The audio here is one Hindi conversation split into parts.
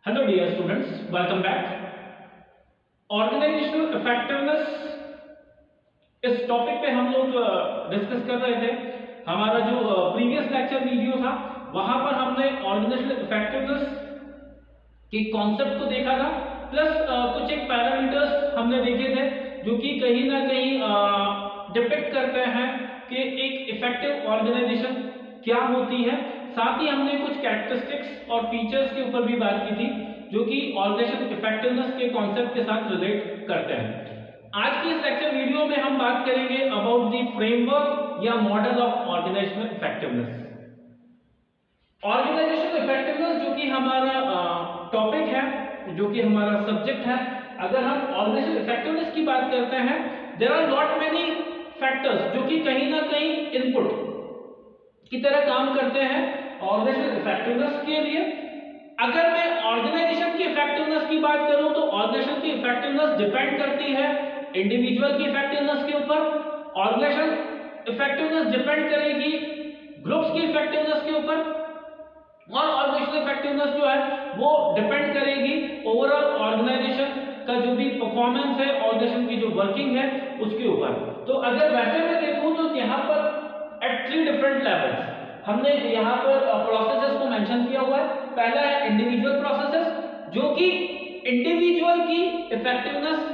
Hello dear students, welcome back. Organisational effectiveness इस टॉपिक पे हम लोग डिस्कस कर रहे थे। हमारा जो प्रीवियस लेक्चर वीडियो था वहां पर हमने ऑर्गेनाइजेशनल इफेक्टिवनेस के कॉन्सेप्ट को देखा था, प्लस कुछ एक पैरामीटर्स हमने देखे थे जो कि कहीं ना कहीं डिपेक्ट करते हैं कि एक इफेक्टिव ऑर्गेनाइजेशन क्या होती है। साथ ही हमने कुछ कैरेक्टरिस्टिक्स और फीचर्स के ऊपर भी बात की थी जो कि ऑर्गेनाइजेशन इफेक्टिवनेस के कॉन्सेप्ट के साथ रिलेट करते हैं। आज की इस लेक्चर वीडियो में हम बात करेंगे अबाउट द फ्रेमवर्क या model of organisational effectiveness. Organisational effectiveness जो कि हमारा टॉपिक है, जो कि हमारा सब्जेक्ट है, अगर हम ऑर्गेनाइजेशनल इफेक्टिवनेस की बात करते हैं, there are not many factors जो कि कहीं ना कहीं इनपुट की तरह काम करते हैं ऑर्गेनाइजेशनल इफेक्टिवनेस के लिए। अगर मैं ऑर्गेनाइजेशन की इफेक्टिवनेस की बात करूं तो ऑर्गेनाइजेशन की इफेक्टिवनेस डिपेंड करती है इंडिविजुअल की इफेक्टिवनेस के ऊपर। ऑर्गेनाइजेशन इफेक्टिवनेस डिपेंड करेगी ग्रुप्स की इफेक्टिवनेस के ऊपर, और ऑर्गेनाइजेशनल इफेक्टिवनेस जो है वो डिपेंड करेगी ओवरऑल ऑर्गेनाइजेशन का जो भी परफॉर्मेंस है, ऑर्गेनाइजेशन की जो वर्किंग है उसके ऊपर। तो अगर वैसे मैं देखूं तो यहाँ पर एट 3 डिफरेंट लेवल्स हमने यहाँ पर प्रोसेसेस को मेंशन किया हुआ है। पहला है इंडिविजुअल प्रोसेसेस जो कि इंडिविजुअल की इफेक्टिवनेस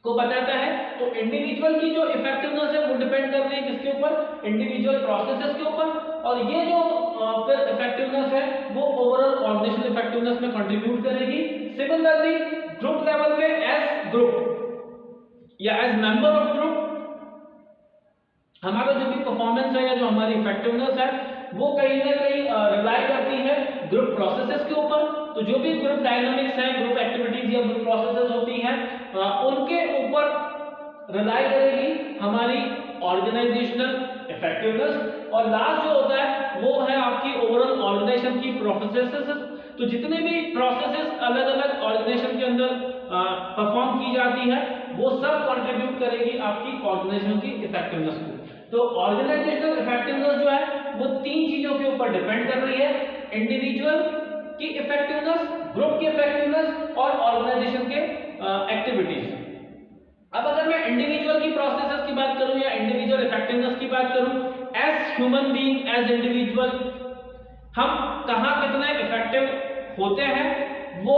को बताता है। तो इंडिविजुअल की जो इफेक्टिवनेस है वो डिपेंड कर रही है किसके ऊपर? इंडिविजुअल प्रोसेसेस के ऊपर। और ये जो फिर इफेक्टिवनेस है वो ओवरऑल ऑर्गेनाइजेशनल इफेक्टिवनेस में कंट्रीब्यूट करेगी। सिमिलरली ग्रुप लेवल पे एज ग्रुप या एज मेंबर ऑफ ग्रुप हमारा जो भी परफॉर्मेंस है या जो हमारी इफेक्टिवनेस है वो कहीं ना कहीं रिलाई करती है ग्रुप प्रोसेसेस के ऊपर। तो जो भी ग्रुप डायनामिक्स है, ग्रुप एक्टिविटीज या ग्रुप प्रोसेसेस होती हैं उनके ऊपर रिलाई करेगी हमारी ऑर्गेनाइजेशनल इफेक्टिवनेस। और लास्ट जो होता है वो है आपकी ओवरऑल ऑर्गेनाइजेशन की प्रोसेसेस। तो जितने भी प्रोसेसेस अलग अलग ऑर्गेनाइजेशन के अंदर परफॉर्म की जाती है वो सब कंट्रीब्यूट करेगी आपकी ऑर्गेनाइजेशन की इफेक्टिवनेस को। तो ऑर्गेनाइजेशनल इफेक्टिवनेस जो है वो 3 चीजों के ऊपर डिपेंड कर रही है: इंडिविजुअल की इफेक्टिवनेस, ग्रुप की इफेक्टिवनेस और ऑर्गेनाइजेशन के एक्टिविटीज। अब अगर मैं इंडिविजुअल की प्रोसेसेस की बात करूं या इंडिविजुअल इफेक्टिवनेस की बात करूं, as human being, as individual हम कहां कितने इफेक्टिव होते हैं वो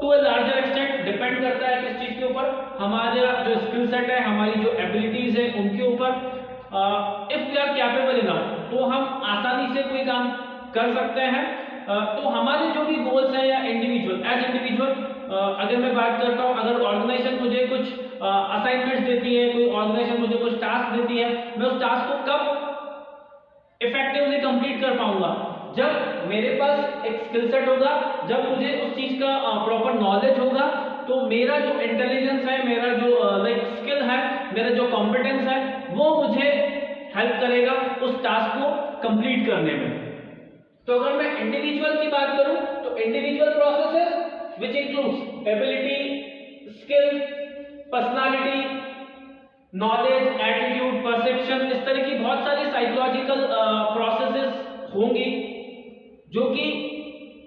to a larger extent depend करता है किस चीज के ऊपर? हमारा जो स्किल सेट है, हमारी जो एबिलिटीज है उनके ऊपर। If we are capable enough तो हम आसानी से कोई काम कर सकते हैं। तो हमारे जो भी गोल्स हैं या इंडिविजुअल एज इंडिविजुअल अगर मैं बात करता हूं, अगर ऑर्गेनाइजेशन मुझे कुछ असाइनमेंट्स देती है, कोई ऑर्गेनाइजेशन मुझे कुछ टास्क देती है, मैं उस टास्क को कब इफेक्टिवली कंप्लीट कर पाऊंगा? जब मेरे पास एक स्किल सेट होगा, जब मुझे उस चीज का प्रॉपर नॉलेज होगा, तो मेरा जो इंटेलिजेंस है, मेरा जो स्किल है, मेरा जो कॉम्पिटेंस है वो मुझे हेल्प करेगा उस टास्क को कंप्लीट करने में। तो अगर मैं इंडिविजुअल की बात करूं तो individual processes which includes ability, skill, personality, knowledge, attitude, perception, इस तरह की बहुत सारी साइकोलॉजिकल प्रोसेसेस होंगी जो कि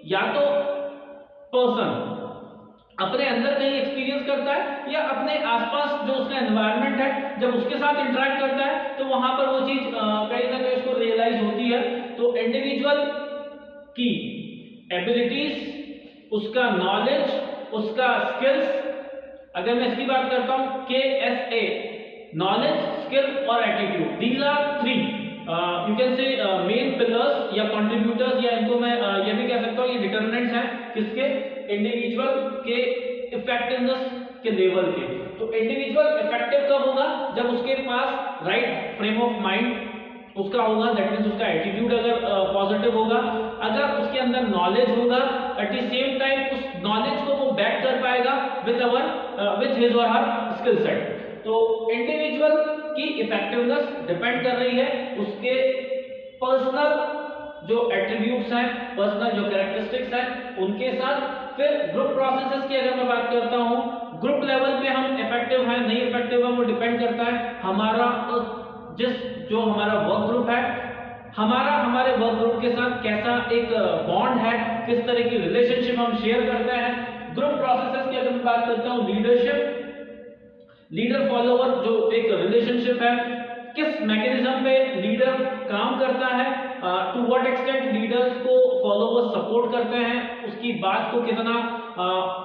या तो पर्सन अपने अंदर कहीं एक्सपीरियंस करता है या अपने आसपास जो उसका एनवायरनमेंट है जब उसके साथ इंटरेक्ट करता है तो वहां पर वो चीज कहीं ना कहीं उसको रियलाइज होती है। तो इंडिविजुअल की एबिलिटीज, उसका नॉलेज, उसका स्किल्स, अगर मैं इसकी बात करता हूं KSA, नॉलेज, स्किल और attitude, these are 3 you can say main pillars या कंट्रीब्यूटर्स, या इनको मैं ये भी कह सकता हूं ये डिटरमिनेंट्स हैं किसके? इंडिविजुअल के इफेक्टिवनेस के लेवल के। तो इंडिविजुअल इफेक्टिव कब होगा? जब उसके पास राइट फ्रेम ऑफ माइंड उसका होगा, दैट मींस उसका एटीट्यूड अगर पॉजिटिव होगा, अगर उसके अंदर नॉलेज होगा, एट द सेम टाइम उस नॉलेज को वो बैक कर पाएगा विद हिज और हर स्किल सेट। तो इंडिविजुअल की इफेक्टिवनेस डिपेंड कर रही है उसके पर्सनल जो एट्रीब्यूट्स हैं, पर्सनल जो कैरेक्टरिस्टिक्स हैं उनके साथ। फिर ग्रुप प्रोसेसेस की अगर मैं बात करता हूं, ग्रुप लेवल पे हम इफेक्टिव हैं नहीं इफेक्टिव है वो डिपेंड करता है हमारा जो हमारा वर्क ग्रुप है, हमारा हमारे वर्क ग्रुप के साथ कैसा एक बॉन्ड है, किस तरह की रिलेशनशिप हम शेयर करते हैं। ग्रुप प्रोसेसेस की अगर मैं बात करता हूँ, लीडरशिप, लीडर फॉलोअर जो एक रिलेशनशिप है, किस मैकेनिज्म पे लीडर काम करता है, टू व्हाट एक्सटेंट लीडर्स को फॉलोअर्स सपोर्ट करते हैं, उसकी बात को कितना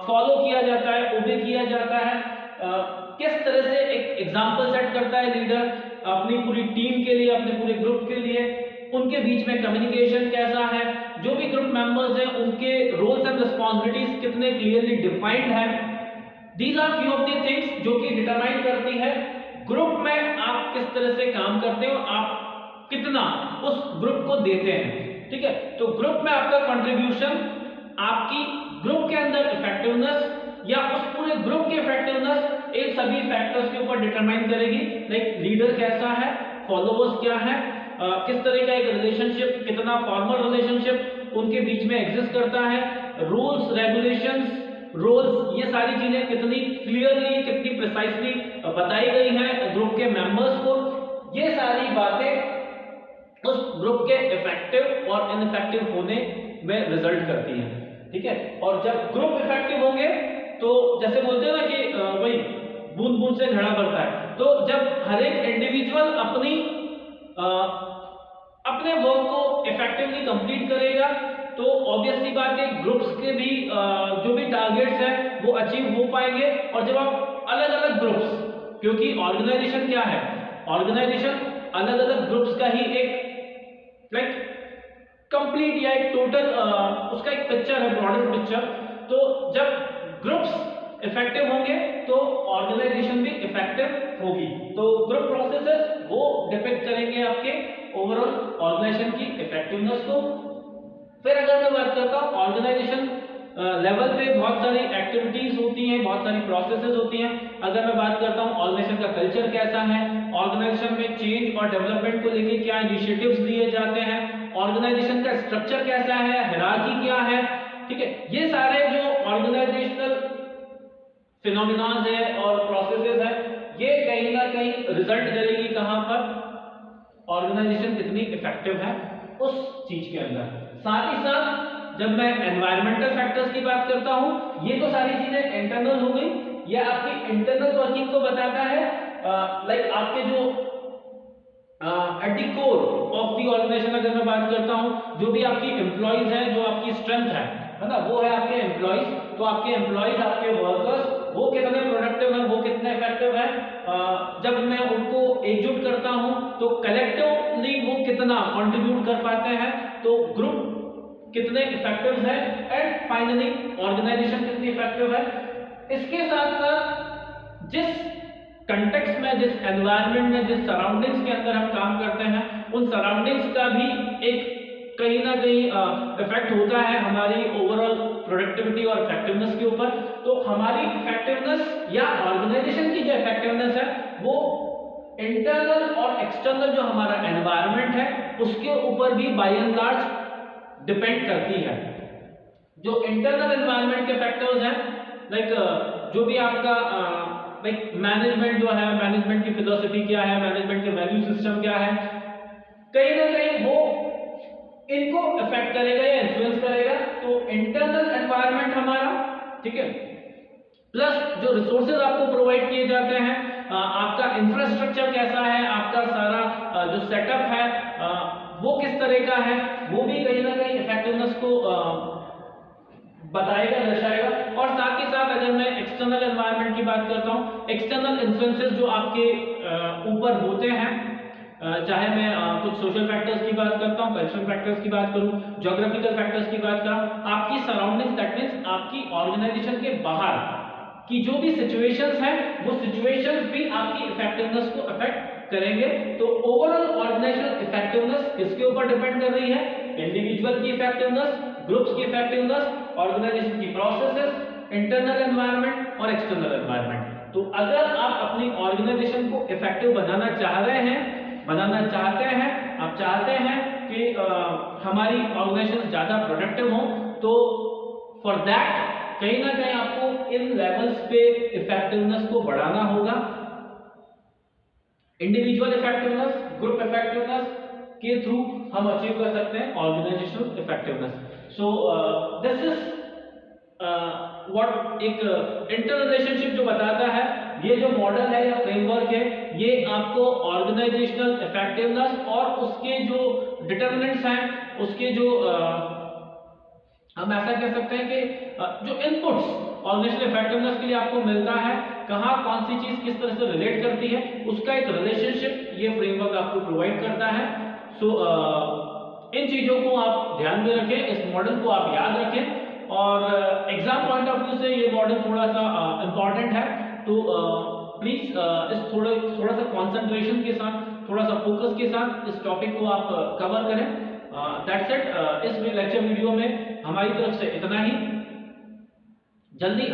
फॉलो किया जाता है, ओबे किया जाता है, किस तरह से एक एग्जांपल सेट करता है लीडर अपनी पूरी टीम के लिए, अपने पूरे ग्रुप के लिए, उनके बीच में कम्युनिकेशन कैसा है, जो भी ग्रुप मेंबर्स हैं उनके रोल्स एंड रिस्पांसिबिलिटीज कितने क्लियरली डिफाइंड है। These are few of the things जो कि डिटरमाइन करती है ग्रुप में आप किस तरह से काम करते हो, आप कितना उस ग्रुप को देते हैं। ठीक है, तो ग्रुप में आपका कंट्रीब्यूशन आपकी ग्रुप के अंदर इफेक्टिवनेस या उस पूरे ग्रुप की इफेक्टिवनेस इन सभी फैक्टर्स के ऊपर डिटरमाइन करेगी। लाइक लीडर कैसा है, फॉलोअर्स क्या है, किस तरह का एक रिलेशनशिप, कितना फॉर्मल रिलेशनशिप उनके बीच में एग्जिस्ट करता है, रूल्स रेगुलेशंस रोल्स, ये सारी चीजें कितनी क्लियरली, कितनी प्रिसाइसली बताई गई हैं ग्रुप के मेंबर्स को। ये सारी बातें उस ग्रुप के इफेक्टिव और इनइफेक्टिव होने में रिजल्ट करती हैं। ठीक है, और जब ग्रुप इफेक्टिव होंगे तो जैसे बोलते हैं ना कि वही बूंद बूंद से घड़ा भरता है, तो जब हर एक इंडिविजुअल अपने वर्क को इफेक्टिवली कंप्लीट करेगा तो ऑब्वियस सी बात है ग्रुप्स के भी जो भी टारगेट्स हैं वो अचीव हो पाएंगे। और जब आप अलग अलग ग्रुप्स, क्योंकि ऑर्गेनाइजेशन क्या है, ऑर्गेनाइजेशन अलग अलग ग्रुप्स का ही एक लाइक कंप्लीट या एक टोटल उसका एक पिक्चर है, ब्रॉडर पिक्चर। तो जब ग्रुप्स इफेक्टिव होंगे तो ऑर्गेनाइजेशन भी इफेक्टिव होगी। तो ग्रुप प्रोसेसेस वो डिपेक्ट करेंगे आपके ओवरऑल ऑर्गेनाइजेशन की इफेक्टिवनेस को। फिर अगर मैं बात करता हूँ ऑर्गेनाइजेशन लेवल पे बहुत सारी एक्टिविटीज होती हैं, बहुत सारी प्रोसेसेस होती हैं। अगर मैं बात करता हूँ ऑर्गेनाइजेशन का कल्चर कैसा है, ऑर्गेनाइजेशन में चेंज और डेवलपमेंट को लेके क्या इनिशिएटिव्स लिए जाते हैं, ऑर्गेनाइजेशन का स्ट्रक्चर कैसा है, हायरार्की क्या है। ठीक है, ये सारे जो ऑर्गेनाइजेशनल फिनोमिनाज है और प्रोसेसेस है, ये कहीं ना कहीं रिजल्ट करेगी कहां पर, ऑर्गेनाइजेशन कितनी इफेक्टिव है उस चीज के अंदर। साथ ही साथ जब मैं एनवायरमेंटल फैक्टर्स की बात करता हूं, ये तो सारी चीजें इंटरनल हो गई, ये आपकी इंटरनल वर्किंग को बताता है। लाइक आपके जो at the core of the organisation अगर मैं बात करता हूं, जो भी आपकी एम्प्लॉइज है, जो आपकी स्ट्रेंथ है ना, वो है आपके एम्प्लॉइज। तो आपके एम्प्लॉइज, आपके वर्कर्स, वो कितने प्रोडक्टिव हैं, वो कितने इफेक्टिव हैं, जब मैं उनको एकजुट करता हूं तो कलेक्टिवली वो कितना कंट्रीब्यूट कर पाते हैं, तो ग्रुप कितने इफेक्टिव है, एंड फाइनली ऑर्गेनाइजेशन कितनी इफेक्टिव है। इसके साथ साथ जिस कंटेक्स्ट में, जिस एनवायरनमेंट में, जिस सराउंडिंग्स के अंदर हम काम करते हैं, उन सराउंडिंग्स का भी एक कहीं ना कहीं इफेक्ट होता है हमारी ओवरऑल प्रोडक्टिविटी और इफेक्टिवनेस के ऊपर। तो हमारी इफेक्टिवनेस या ऑर्गेनाइजेशन की जो इफेक्टिवनेस है वो इंटरनल और एक्सटर्नल जो हमारा एनवायरनमेंट है उसके ऊपर भी बाय एंड लार्ज डिपेंड करती है। जो इंटरनल एनवायरनमेंट के फैक्टर्स हैं, लाइक जो भी आपका लाइक मैनेजमेंट जो है, मैनेजमेंट की फिलॉसफी क्या है, मैनेजमेंट के वैल्यू सिस्टम क्या है, कहीं ना कहीं वो इनको इफेक्ट करेगा या इन्फ्लुएंस करेगा। तो इंटरनल एनवायरनमेंट हमारा, ठीक है, प्लस जो रिसोर्सेज आपको प्रोवाइड किए जाते हैं, आपका इंफ्रास्ट्रक्चर कैसा है, आपका सारा जो सेटअप है वो किस तरह का है, वो भी कहीं ना कहीं इफेक्टिवनेस को बताएगा, दर्शाएगा। और साथ ही साथ अगर मैं एक्सटर्नल एनवायरनमेंट की बात करता हूँ, एक्सटर्नल इन्फ्लुएंसेस जो आपके ऊपर होते हैं, चाहे मैं कुछ सोशल फैक्टर्स की बात करता हूँ, कल्चरल फैक्टर्स की बात करूँ, ज्योग्राफिकल फैक्टर्स की बात करूँ, आपकी सराउंडिंग्स, दैट मींस आपकी ऑर्गेनाइजेशन के बाहर की जो भी सिचुएशंस हैं, वो सिचुएशंस भी आपकी इफेक्टिवनेस को अफेक्ट करेंगे। तो ओवरऑल ऑर्गेनाइजेशनल इफेक्टिवनेस किसके ऊपर डिपेंड कर रही है, इंडिविजुअल की इफेक्टिवनेस, ग्रुप्स की इफेक्टिवनेस, ऑर्गेनाइजेशन की प्रोसेसेस, इंटरनल एनवायरनमेंट और एक्सटर्नल एनवायरनमेंट। तो अगर आप अपनी ऑर्गेनाइजेशन को इफेक्टिव बनाना चाह रहे हैं, बनाना चाहते हैं, आप चाहते हैं कि हमारी ऑर्गेनाइजेशन ज्यादा प्रोडक्टिव हो, तो फॉर दैट कहीं ना कहीं आपको इन लेवल्स पे इफेक्टिवनेस को बढ़ाना होगा। इंडिविजुअल इफेक्टिवनेस, ग्रुप इफेक्टिवनेस, के थ्रू हम अचीव कर सकते हैं organisational effectiveness. So this is what एक इंटर रिलेशनशिप जो बताता है, ये जो मॉडल है या फ्रेमवर्क है, ये आपको ऑर्गेनाइजेशनल इफेक्टिवनेस और उसके जो डिटरमिनेंट्स हैं, उसके जो हम ऐसा कह सकते हैं कि जो इनपुट्स ऑर्गेनाइजेशनल इफेक्टिवनेस के लिए आपको मिलता है, कहाँ कौन सी चीज किस तरह से रिलेट करती है, उसका एक रिलेशनशिप ये फ्रेमवर्क आपको प्रोवाइड करता है। सो इन चीजों को आप ध्यान में रखें, इस मॉडल को आप याद रखें, और एग्जाम पॉइंट ऑफ व्यू से ये मॉडल थोड़ा सा इंपॉर्टेंट है, तो प्लीज इस थोड़ा सा कंसंट्रेशन के साथ, थोड़ा सा फोकस के साथ इस टॉपिक को आप कवर करें। That's it. इस लेक्चर वीडियो में हमारी तरफ से इतना ही। जल्दी